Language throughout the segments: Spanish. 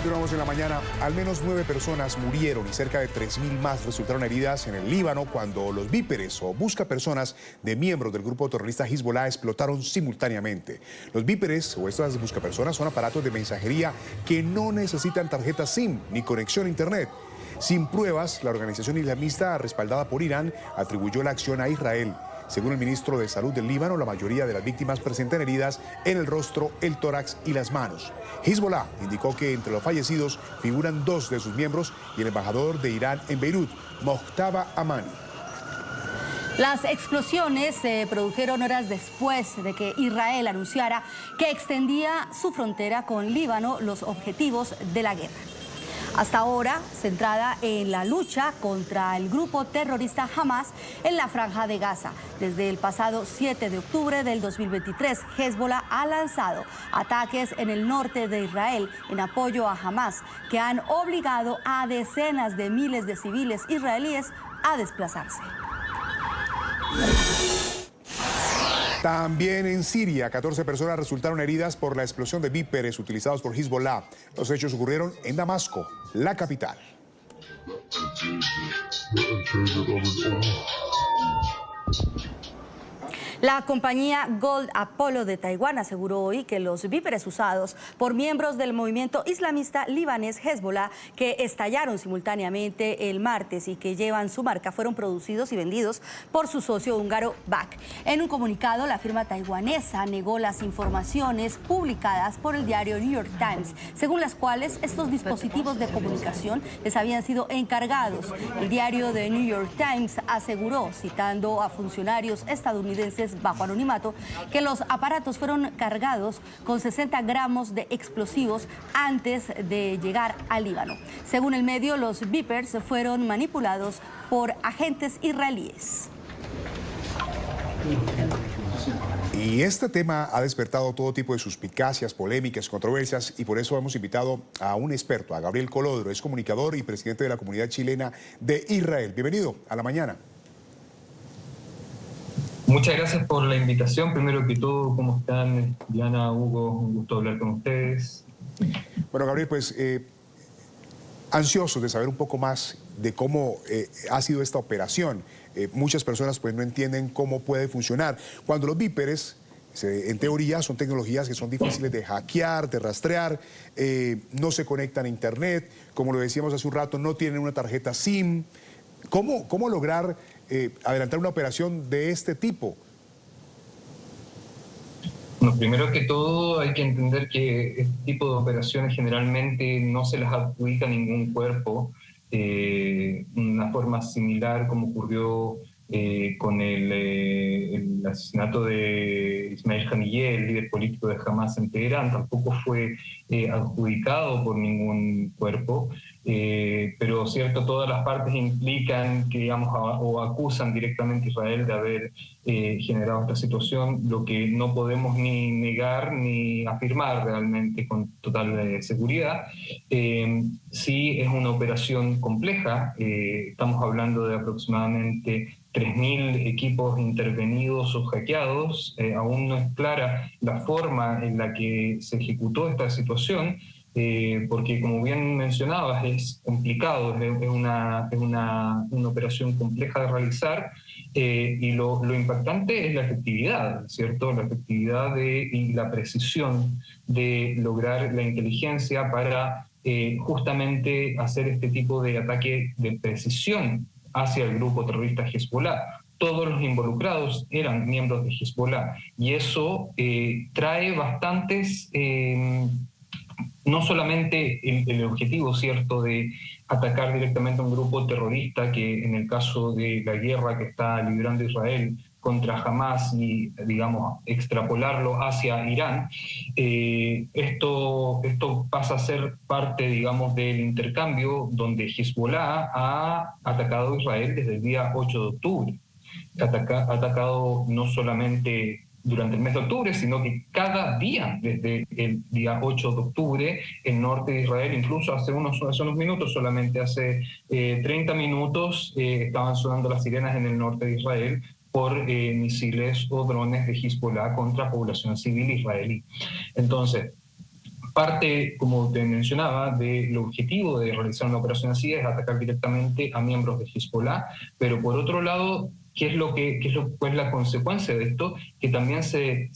Continuamos en la mañana. Al menos 9 personas murieron y cerca de 3.000 más resultaron heridas en el Líbano cuando los víperes o buscapersonas de miembros del grupo terrorista Hezbollah explotaron simultáneamente. Los víperes o estas buscapersonas son aparatos de mensajería que no necesitan tarjeta SIM ni conexión a internet. Sin pruebas, la organización islamista respaldada por Irán atribuyó la acción a Israel. Según el ministro de Salud del Líbano, la mayoría de las víctimas presentan heridas en el rostro, el tórax y las manos. Hezbollah indicó que entre los fallecidos figuran 2 de sus miembros y el embajador de Irán en Beirut, Mojtaba Amani. Las explosiones se produjeron horas después de que Israel anunciara que extendía su frontera con Líbano, los objetivos de la guerra. Hasta ahora, centrada en la lucha contra el grupo terrorista Hamas en la Franja de Gaza. Desde el pasado 7 de octubre del 2023, Hezbollah ha lanzado ataques en el norte de Israel en apoyo a Hamas, que han obligado a decenas de miles de civiles israelíes a desplazarse. También en Siria, 14 personas resultaron heridas por la explosión de víperes utilizados por Hezbollah. Los hechos ocurrieron en Damasco, la capital. La compañía Gold Apollo de Taiwán aseguró hoy que los víperes usados por miembros del movimiento islamista libanés Hezbollah, que estallaron simultáneamente el martes y que llevan su marca, fueron producidos y vendidos por su socio húngaro BAC. En un comunicado, la firma taiwanesa negó las informaciones publicadas por el diario New York Times, según las cuales estos dispositivos de comunicación les habían sido encargados. El diario de New York Times aseguró, citando a funcionarios estadounidenses bajo anonimato, que los aparatos fueron cargados con 60 gramos de explosivos antes de llegar al Líbano. Según el medio, los víperes fueron manipulados por agentes israelíes. Y este tema ha despertado todo tipo de suspicacias, polémicas, controversias, y por eso hemos invitado a un experto, a Gabriel Colodro, es comunicador y presidente de la comunidad chilena de Israel. Bienvenido a La Mañana. Muchas gracias por la invitación. Primero que todo, ¿cómo están? Diana, Hugo, un gusto hablar con ustedes. Bueno, Gabriel, pues ansiosos de saber un poco más de cómo ha sido esta operación. Muchas personas pues no entienden cómo puede funcionar. Cuando los víperes, en teoría, son tecnologías que son difíciles de hackear, de rastrear, no se conectan a internet, como lo decíamos hace un rato, no tienen una tarjeta SIM. ¿Cómo lograr adelantar una operación de este tipo? Bueno, primero que todo hay que entender que este tipo de operaciones generalmente no se las adjudica a ningún cuerpo. Una forma similar como ocurrió con el asesinato de Ismail Haniyeh, el líder político de Hamas en Teherán, tampoco fue adjudicado por ningún cuerpo. Pero cierto, todas las partes implican que, digamos, o acusan directamente a Israel de haber generado esta situación, lo que no podemos ni negar ni afirmar realmente con total seguridad. Sí es una operación compleja, estamos hablando de aproximadamente 3.000 equipos intervenidos o hackeados. Aún no es clara la forma en la que se ejecutó esta situación, porque como bien mencionabas es complicado, es una operación compleja de realizar, y lo impactante es la efectividad, ¿cierto? La efectividad y la precisión de lograr la inteligencia para justamente hacer este tipo de ataque de precisión hacia el grupo terrorista Hezbollah. Todos los involucrados eran miembros de Hezbollah y eso trae bastantes... no solamente el objetivo, ¿cierto?, de atacar directamente a un grupo terrorista, que en el caso de la guerra que está librando Israel contra Hamas y, digamos, extrapolarlo hacia Irán, esto pasa a ser parte, digamos, del intercambio donde Hezbollah ha atacado a Israel desde el día 8 de octubre. Ha atacado no solamente durante el mes de octubre, sino que cada día, desde el día 8 de octubre, el norte de Israel, incluso hace unos minutos, solamente hace 30 minutos, estaban sonando las sirenas en el norte de Israel por misiles o drones de Hezbollah contra población civil israelí. Entonces, Parte, como te mencionaba, del objetivo de realizar una operación así es atacar directamente a miembros de Hezbollah, pero por otro lado, ¿cuál es la consecuencia de esto? Que también se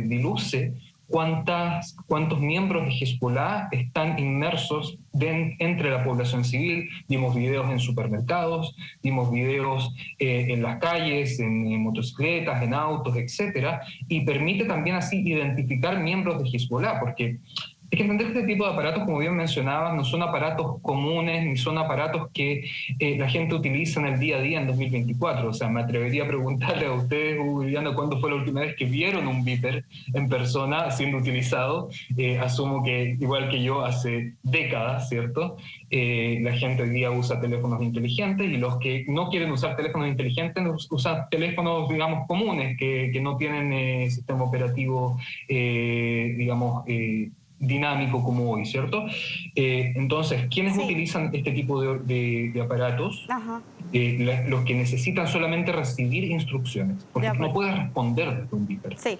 diluce cuántos miembros de Hezbollah están inmersos entre la población civil. Vimos videos en supermercados, vimos videos en las calles, en motocicletas, en autos, etcétera, y permite también así identificar miembros de Hezbollah, porque hay que entender que este tipo de aparatos, como bien mencionabas, no son aparatos comunes ni son aparatos que la gente utiliza en el día a día en 2024. O sea, me atrevería a preguntarle a ustedes, Hugo y Viviana, ¿cuándo fue la última vez que vieron un Viper en persona siendo utilizado? Asumo que, igual que yo, hace décadas, ¿cierto? La gente hoy día usa teléfonos inteligentes y los que no quieren usar teléfonos inteligentes usan teléfonos, digamos, comunes, que no tienen sistema operativo, digamos, dinámico como hoy, ¿cierto? Entonces, ¿quiénes Sí. utilizan este tipo de aparatos? Ajá, Los que necesitan solamente recibir instrucciones, de porque no acuerdo. puedes responder desde un Viper. Sí,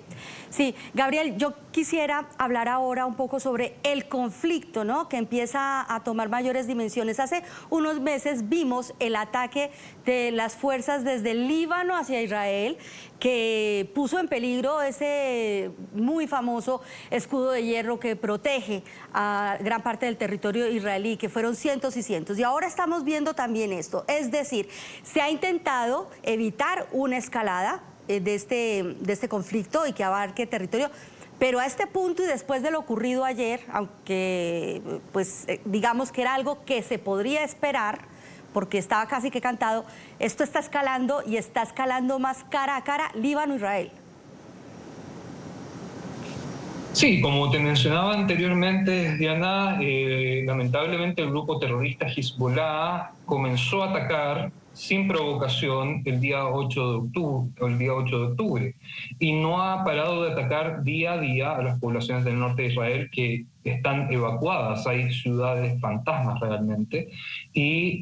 sí. Gabriel, yo quisiera hablar ahora un poco sobre el conflicto, ¿no? Que empieza a tomar mayores dimensiones. Hace unos meses vimos el ataque de las fuerzas desde el Líbano hacia Israel, que puso en peligro ese muy famoso escudo de hierro que protege a gran parte del territorio israelí, que fueron cientos y cientos. Y ahora estamos viendo también esto. Es decir, se ha intentado evitar una escalada de este conflicto y que abarque territorio, pero a este punto y después de lo ocurrido ayer, aunque pues digamos que era algo que se podría esperar porque estaba casi que cantado, esto está escalando y está escalando más cara a cara Líbano-Israel. Sí, como te mencionaba anteriormente, Diana, lamentablemente el grupo terrorista Hezbollah comenzó a atacar sin provocación el día 8 de octubre, o el día 8 de octubre, y no ha parado de atacar día a día a las poblaciones del norte de Israel que están evacuadas. Hay ciudades fantasmas realmente, y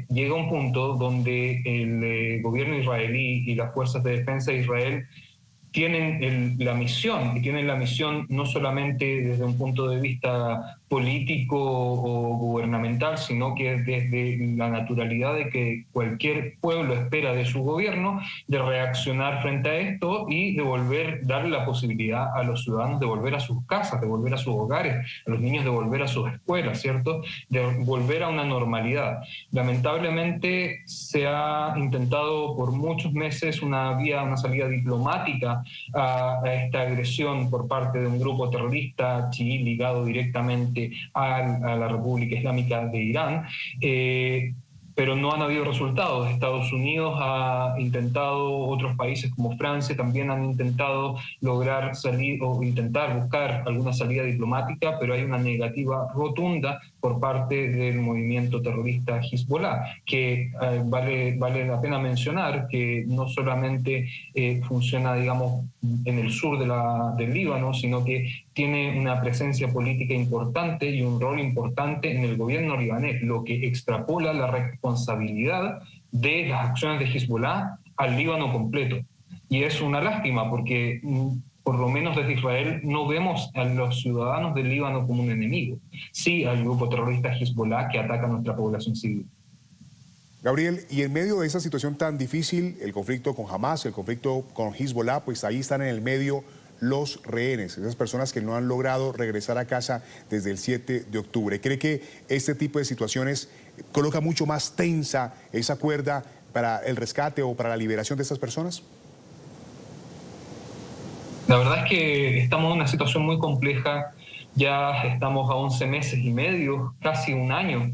llega un punto donde el gobierno israelí y las fuerzas de defensa de Israel tienen la misión no solamente desde un punto de vista político o gubernamental, sino que desde la naturalidad de que cualquier pueblo espera de su gobierno, de reaccionar frente a esto y de darle la posibilidad a los ciudadanos de volver a sus casas, de volver a sus hogares, a los niños de volver a sus escuelas, ¿cierto? De volver a una normalidad. Lamentablemente se ha intentado por muchos meses una salida diplomática a esta agresión por parte de un grupo terrorista chií ligado directamente a la República Islámica de Irán, pero no han habido resultados. Estados Unidos ha intentado, otros países como Francia también han intentado lograr salir o intentar buscar alguna salida diplomática, pero hay una negativa rotunda por parte del movimiento terrorista Hezbollah, que vale la pena mencionar que no solamente funciona, digamos, en el sur del Líbano, sino que tiene una presencia política importante y un rol importante en el gobierno libanés, lo que extrapola la responsabilidad de las acciones de Hezbollah al Líbano completo. Y es una lástima porque por lo menos desde Israel no vemos a los ciudadanos del Líbano como un enemigo, sí al grupo terrorista Hezbollah que ataca a nuestra población civil. Gabriel, y en medio de esa situación tan difícil, el conflicto con Hamas, el conflicto con Hezbollah, pues ahí están en el medio los rehenes, esas personas que no han logrado regresar a casa desde el 7 de octubre. ¿Cree que este tipo de situaciones coloca mucho más tensa esa cuerda para el rescate o para la liberación de estas personas? La verdad es que estamos en una situación muy compleja. Ya estamos a 11 meses y medio, casi un año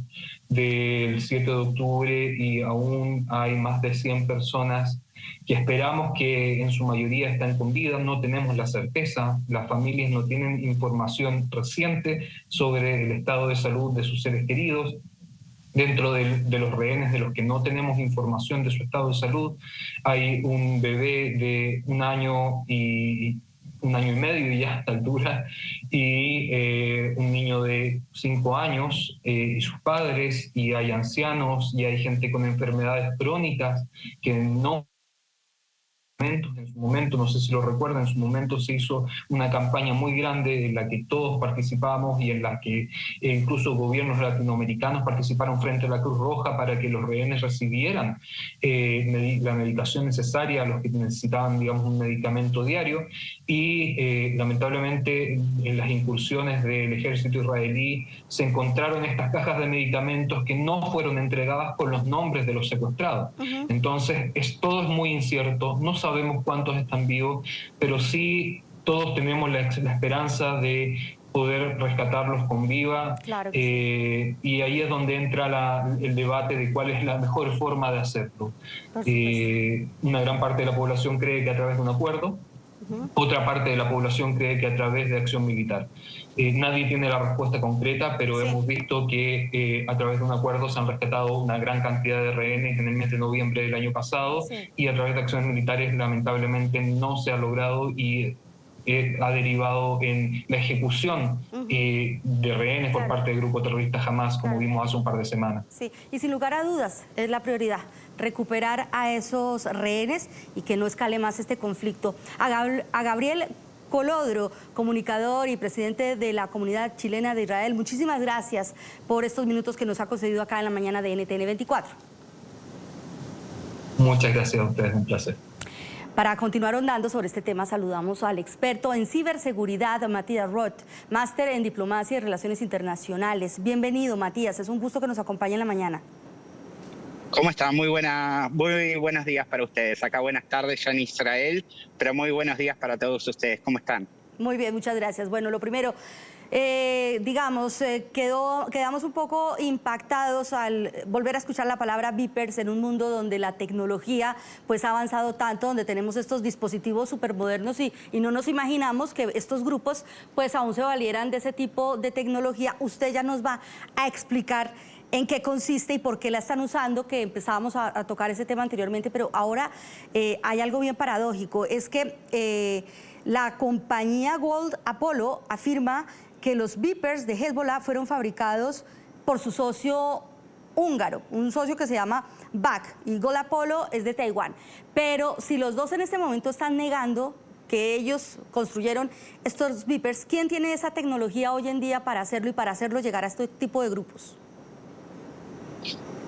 del 7 de octubre y aún hay más de 100 personas que esperamos que en su mayoría están con vida. No tenemos la certeza, las familias no tienen información reciente sobre el estado de salud de sus seres queridos. Dentro de los rehenes de los que no tenemos información de su estado de salud, hay un bebé de un año y medio ya a esta altura, y un niño de 5 años y sus padres, y hay ancianos, y hay gente con enfermedades crónicas que no En su momento, no sé si lo recuerdan, en su momento se hizo una campaña muy grande en la que todos participamos y en la que incluso gobiernos latinoamericanos participaron frente a la Cruz Roja para que los rehenes recibieran la medicación necesaria a los que necesitaban, digamos, un medicamento diario. Y lamentablemente en las incursiones del ejército israelí se encontraron estas cajas de medicamentos que no fueron entregadas con los nombres de los secuestrados. Entonces todo es muy incierto, no sabemos cuántos están vivos, pero sí todos tenemos la esperanza de poder rescatarlos con vida. Claro que sí. Y ahí es donde entra el debate de cuál es la mejor forma de hacerlo. Una gran parte de la población cree que a través de un acuerdo, otra parte de la población cree que a través de acción militar. Nadie tiene la respuesta concreta, pero hemos visto que a través de un acuerdo se han rescatado una gran cantidad de rehenes en el mes de noviembre del año pasado, y a través de acciones militares lamentablemente no se ha logrado y ha derivado en la ejecución de rehenes por parte del grupo terrorista Hamás, como vimos hace un par de semanas. Sí, y sin lugar a dudas, es la prioridad, recuperar a esos rehenes y que no escale más este conflicto. A Gabriel Colodro, comunicador y presidente de la comunidad chilena de Israel, muchísimas gracias por estos minutos que nos ha concedido acá en la mañana de NTN 24. Muchas gracias a ustedes, un placer. Para continuar ahondando sobre este tema, saludamos al experto en ciberseguridad, Matías Roth, máster en diplomacia y relaciones internacionales. Bienvenido, Matías, es un gusto que nos acompañe en la mañana. ¿Cómo están? Muy buenos días para ustedes. Acá buenas tardes ya en Israel, pero muy buenos días para todos ustedes. ¿Cómo están? Muy bien, muchas gracias. Bueno, lo primero, quedamos un poco impactados al volver a escuchar la palabra vipers en un mundo donde la tecnología pues ha avanzado tanto, donde tenemos estos dispositivos supermodernos y no nos imaginamos que estos grupos pues aún se valieran de ese tipo de tecnología. Usted ya nos va a explicar en qué consiste y por qué la están usando, que empezábamos a tocar ese tema anteriormente, pero ahora hay algo bien paradójico, es que la compañía Gold Apollo afirma que los vipers de Hezbollah fueron fabricados por su socio húngaro, un socio que se llama BAC, y Gold Apollo es de Taiwán. Pero si los dos en este momento están negando que ellos construyeron estos vipers, ¿quién tiene esa tecnología hoy en día para hacerlo y para hacerlo llegar a este tipo de grupos?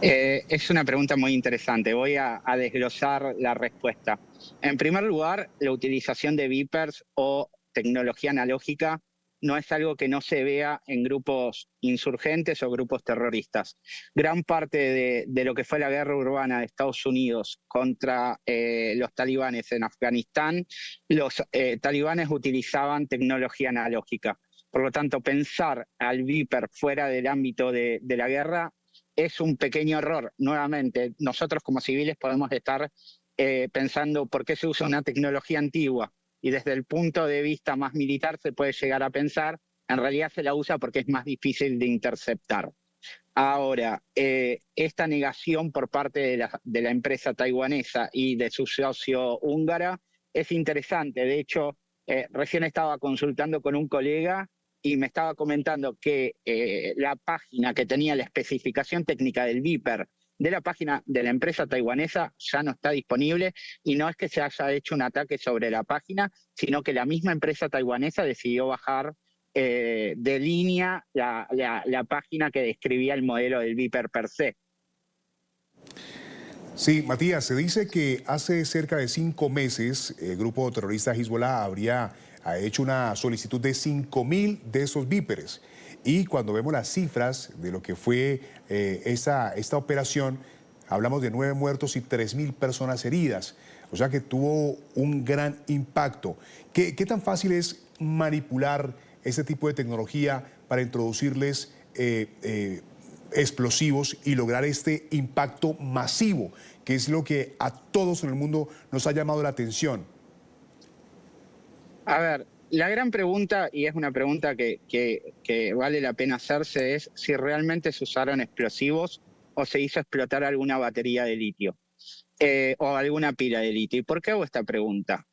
Es una pregunta muy interesante. Voy a desglosar la respuesta. En primer lugar, la utilización de vipers o tecnología analógica no es algo que no se vea en grupos insurgentes o grupos terroristas. Gran parte de lo que fue la guerra urbana de Estados Unidos contra los talibanes en Afganistán, los talibanes utilizaban tecnología analógica. Por lo tanto, pensar al viper fuera del ámbito de la guerra es un pequeño error. Nuevamente, nosotros como civiles podemos estar pensando por qué se usa una tecnología antigua, y desde el punto de vista más militar se puede llegar a pensar, en realidad se la usa porque es más difícil de interceptar. Ahora, esta negación por parte de la empresa taiwanesa y de su socio húngara es interesante. De hecho, recién estaba consultando con un colega y me estaba comentando que la página que tenía la especificación técnica del Viper de la página de la empresa taiwanesa ya no está disponible, y no es que se haya hecho un ataque sobre la página, sino que la misma empresa taiwanesa decidió bajar de línea la página que describía el modelo del Viper per se. Sí, Matías, se dice que hace cerca de 5 meses el grupo terrorista Hezbollah ha hecho una solicitud de 5.000 de esos víperes. Y cuando vemos las cifras de lo que fue esta operación, hablamos de 9 muertos y 3.000 personas heridas. O sea que tuvo un gran impacto. ¿Qué tan fácil es manipular ese tipo de tecnología para introducirles explosivos y lograr este impacto masivo, que es lo que a todos en el mundo nos ha llamado la atención? A ver, la gran pregunta, y es una pregunta que vale la pena hacerse, es si realmente se usaron explosivos o se hizo explotar alguna batería de litio o alguna pila de litio. ¿Y por qué hago esta pregunta?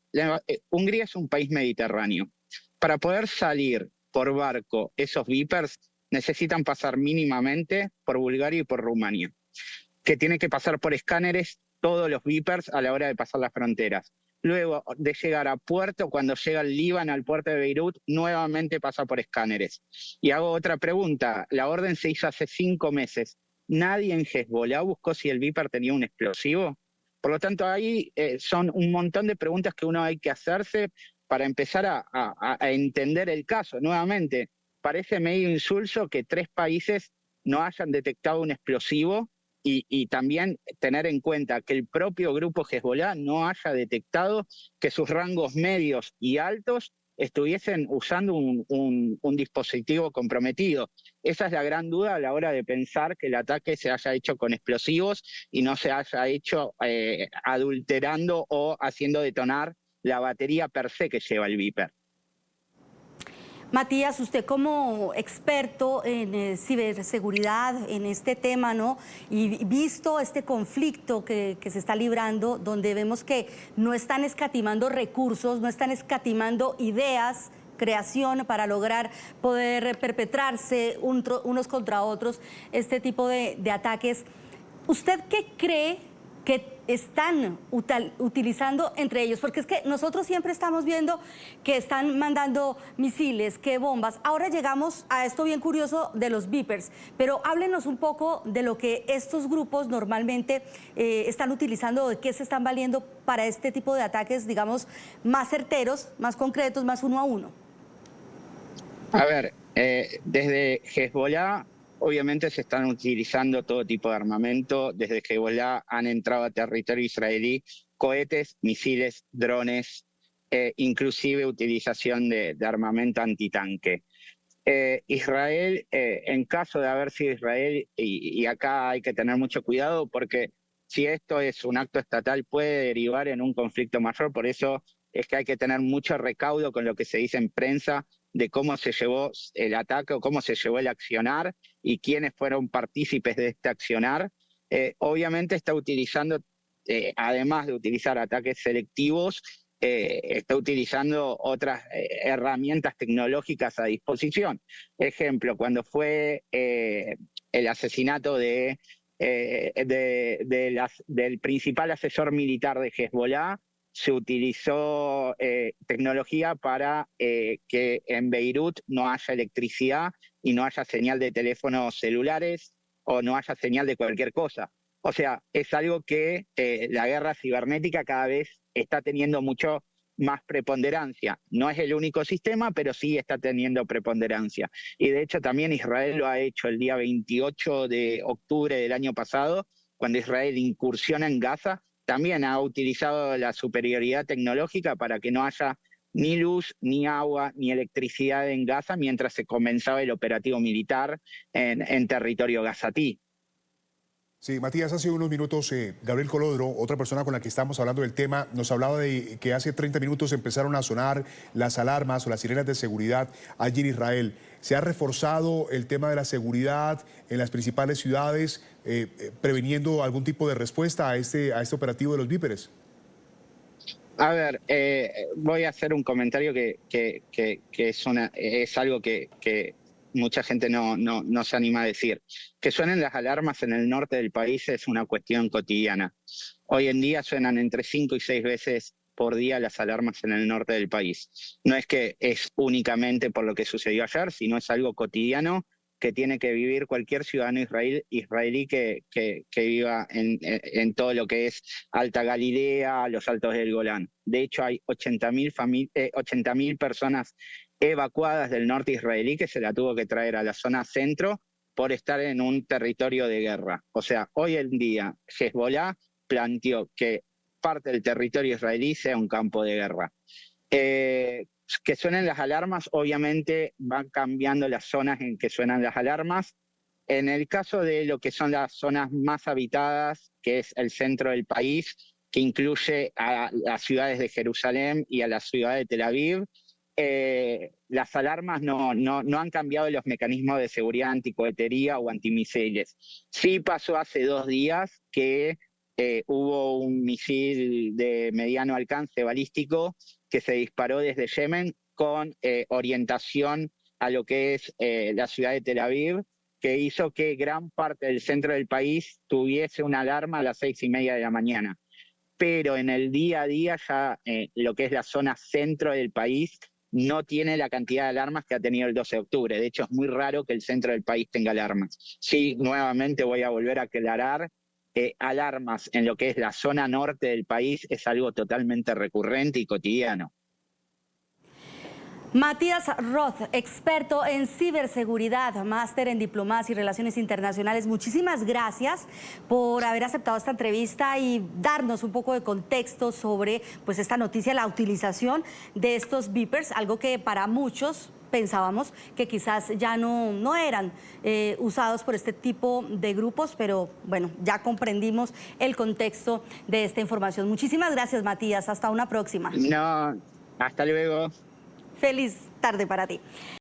Hungría es un país mediterráneo. Para poder salir por barco esos vipers necesitan pasar mínimamente por Bulgaria y por Rumania, que tienen que pasar por escáneres todos los vipers a la hora de pasar las fronteras. luego de llegar a puerto, cuando llega el Líbano al puerto de Beirut, nuevamente pasa por escáneres. Y hago otra pregunta, la orden se hizo hace 5 meses. ¿Nadie en Hezbollah buscó si el Viper tenía un explosivo? Por lo tanto, ahí son un montón de preguntas que uno hay que hacerse para empezar a entender el caso. Nuevamente, parece medio insulso que 3 países no hayan detectado un explosivo y también tener en cuenta que el propio grupo Hezbollah no haya detectado que sus rangos medios y altos estuviesen usando un dispositivo comprometido. Esa es la gran duda a la hora de pensar que el ataque se haya hecho con explosivos y no se haya hecho adulterando o haciendo detonar la batería per se que lleva el Viper. Matías, usted como experto en ciberseguridad, en este tema, ¿no? Y visto este conflicto que se está librando, donde vemos que no están escatimando recursos, no están escatimando ideas, creación para lograr poder perpetrarse unos contra otros, este tipo de ataques. ¿Usted qué cree que están utilizando entre ellos? Porque es que nosotros siempre estamos viendo que están mandando misiles, que bombas. Ahora llegamos a esto bien curioso de los Vipers, pero háblenos un poco de lo que estos grupos normalmente están utilizando, de qué se están valiendo para este tipo de ataques, digamos, más certeros, más concretos, más uno a uno. A ver, desde Hezbollah obviamente se están utilizando todo tipo de armamento. Desde Hezbollah han entrado a territorio israelí cohetes, misiles, drones, inclusive utilización de armamento antitanque. Israel, en caso de haber sido Israel, y acá hay que tener mucho cuidado porque si esto es un acto estatal puede derivar en un conflicto mayor, por eso es que hay que tener mucho recaudo con lo que se dice en prensa de cómo se llevó el ataque o cómo se llevó el accionar y quiénes fueron partícipes de este accionar. Obviamente está utilizando, además de utilizar ataques selectivos, está utilizando otras herramientas tecnológicas a disposición. Ejemplo, cuando fue el asesinato del principal asesor militar de Hezbollah, se utilizó tecnología para que en Beirut no haya electricidad y no haya señal de teléfonos celulares o no haya señal de cualquier cosa. O sea, es algo que la guerra cibernética cada vez está teniendo mucho más preponderancia. No es el único sistema, pero sí está teniendo preponderancia. Y de hecho también Israel lo ha hecho el día 28 de octubre del año pasado, cuando Israel incursiona en Gaza, también ha utilizado la superioridad tecnológica para que no haya ni luz, ni agua, ni electricidad en Gaza mientras se comenzaba el operativo militar en territorio gazatí. Sí, Matías, hace unos minutos Gabriel Colodro, otra persona con la que estamos hablando del tema, nos hablaba de que hace 30 minutos empezaron a sonar las alarmas o las sirenas de seguridad allí en Israel. ¿Se ha reforzado el tema de la seguridad en las principales ciudades, previniendo algún tipo de respuesta a este operativo de los víperes? A ver, voy a hacer un comentario que es algo que mucha gente no se anima a decir. Que suenen las alarmas en el norte del país es una cuestión cotidiana. Hoy en día suenan entre 5 y 6 veces por día las alarmas en el norte del país. No es que es únicamente por lo que sucedió ayer, sino es algo cotidiano que tiene que vivir cualquier ciudadano israelí que viva en todo lo que es Alta Galilea, los Altos del Golán. De hecho, hay 80.000 personas evacuadas del norte israelí que se la tuvo que traer a la zona centro por estar en un territorio de guerra. O sea, hoy en día Hezbollah planteó que parte del territorio israelí sea un campo de guerra. Que suenen las alarmas, obviamente van cambiando las zonas en que suenan las alarmas. En el caso de lo que son las zonas más habitadas, que es el centro del país, que incluye a las ciudades de Jerusalén y a la ciudad de Tel Aviv, las alarmas no han cambiado los mecanismos de seguridad anticohetería o antimisiles. Sí pasó hace 2 días que hubo un misil de mediano alcance balístico que se disparó desde Yemen con orientación a lo que es la ciudad de Tel Aviv, que hizo que gran parte del centro del país tuviese una alarma a las 6:30 de la mañana. pero en el día a día ya lo que es la zona centro del país no tiene la cantidad de alarmas que ha tenido el 12 de octubre. De hecho, es muy raro que el centro del país tenga alarmas. Sí, nuevamente voy a volver a aclarar que alarmas en lo que es la zona norte del país es algo totalmente recurrente y cotidiano. Matías Roth, experto en ciberseguridad, máster en diplomacia y relaciones internacionales. Muchísimas gracias por haber aceptado esta entrevista y darnos un poco de contexto sobre pues, esta noticia, la utilización de estos beepers, algo que para muchos pensábamos que quizás ya no eran usados por este tipo de grupos, pero bueno, ya comprendimos el contexto de esta información. Muchísimas gracias, Matías. Hasta una próxima. No, hasta luego. Feliz tarde para ti.